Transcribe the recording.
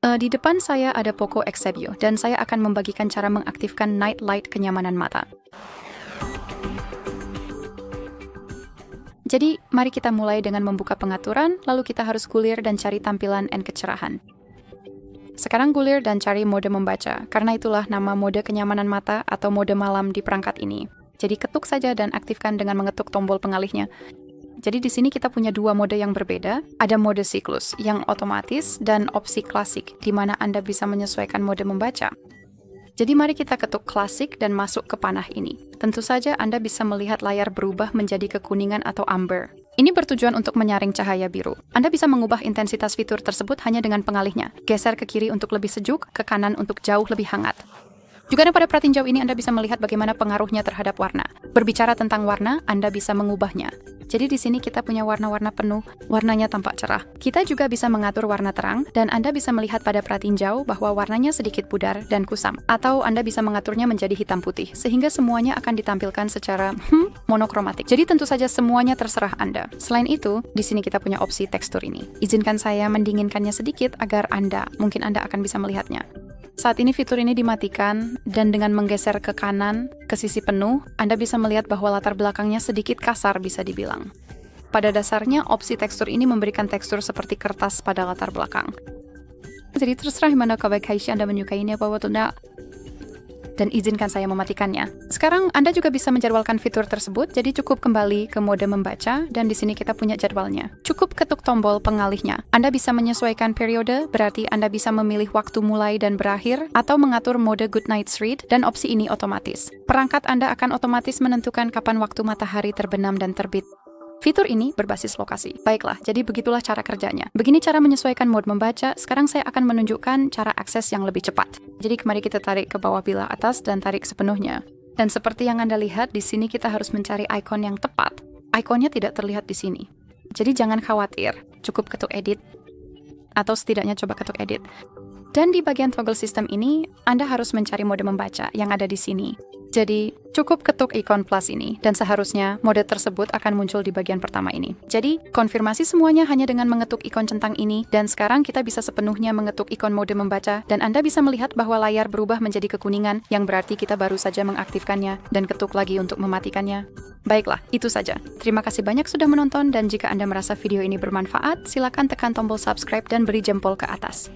Di depan saya ada Poco Exebio dan saya akan membagikan cara mengaktifkan Night Light kenyamanan mata. Jadi, mari kita mulai dengan membuka pengaturan, lalu kita harus gulir dan cari tampilan and kecerahan. Sekarang gulir dan cari mode membaca, karena itulah nama mode kenyamanan mata atau mode malam di perangkat ini. Jadi ketuk saja dan aktifkan dengan mengetuk tombol pengalihnya. Jadi di sini kita punya dua mode yang berbeda. Ada mode siklus yang otomatis dan opsi klasik, di mana Anda bisa menyesuaikan mode membaca. Jadi mari kita ketuk klasik dan masuk ke panah ini. Tentu saja Anda bisa melihat layar berubah menjadi kekuningan atau amber. Ini bertujuan untuk menyaring cahaya biru. Anda bisa mengubah intensitas fitur tersebut hanya dengan pengalihnya. Geser ke kiri untuk lebih sejuk, ke kanan untuk jauh lebih hangat. Juga pada pratinjau ini Anda bisa melihat bagaimana pengaruhnya terhadap warna. Berbicara tentang warna, Anda bisa mengubahnya. Jadi di sini kita punya warna-warna penuh, warnanya tampak cerah. Kita juga bisa mengatur warna terang, dan Anda bisa melihat pada pratinjau bahwa warnanya sedikit pudar dan kusam. Atau Anda bisa mengaturnya menjadi hitam putih, sehingga semuanya akan ditampilkan secara monokromatik. Jadi tentu saja semuanya terserah Anda. Selain itu, di sini kita punya opsi tekstur ini. Izinkan saya mendinginkannya sedikit agar mungkin Anda akan bisa melihatnya. Saat ini fitur ini dimatikan, dan dengan menggeser ke kanan, ke sisi penuh, Anda bisa melihat bahwa latar belakangnya sedikit kasar bisa dibilang. Pada dasarnya, opsi tekstur ini memberikan tekstur seperti kertas pada latar belakang. Jadi terserah mana kaisi Anda menyukainya atau tidak, dan izinkan saya mematikannya. Sekarang Anda juga bisa menjadwalkan fitur tersebut, jadi cukup kembali ke mode membaca, dan di sini kita punya jadwalnya. Cukup ketuk tombol pengalihnya. Anda bisa menyesuaikan periode, berarti Anda bisa memilih waktu mulai dan berakhir, atau mengatur mode Good Night's Read, dan opsi ini otomatis. Perangkat Anda akan otomatis menentukan kapan waktu matahari terbenam dan terbit. Fitur ini berbasis lokasi. Baiklah, jadi begitulah cara kerjanya. Begini cara menyesuaikan mode membaca. Sekarang saya akan menunjukkan cara akses yang lebih cepat. Jadi mari kita tarik ke bawah bilah atas dan tarik sepenuhnya. Dan seperti yang Anda lihat, di sini kita harus mencari ikon yang tepat. Ikonnya tidak terlihat di sini. Jadi jangan khawatir, cukup ketuk edit, atau setidaknya coba ketuk edit. Dan di bagian toggle system ini, Anda harus mencari mode membaca yang ada di sini. Jadi, cukup ketuk ikon plus ini, dan seharusnya mode tersebut akan muncul di bagian pertama ini. Jadi, konfirmasi semuanya hanya dengan mengetuk ikon centang ini, dan sekarang kita bisa sepenuhnya mengetuk ikon mode membaca, dan Anda bisa melihat bahwa layar berubah menjadi kekuningan, yang berarti kita baru saja mengaktifkannya, dan ketuk lagi untuk mematikannya. Baiklah, itu saja. Terima kasih banyak sudah menonton, dan jika Anda merasa video ini bermanfaat, silakan tekan tombol subscribe dan beri jempol ke atas.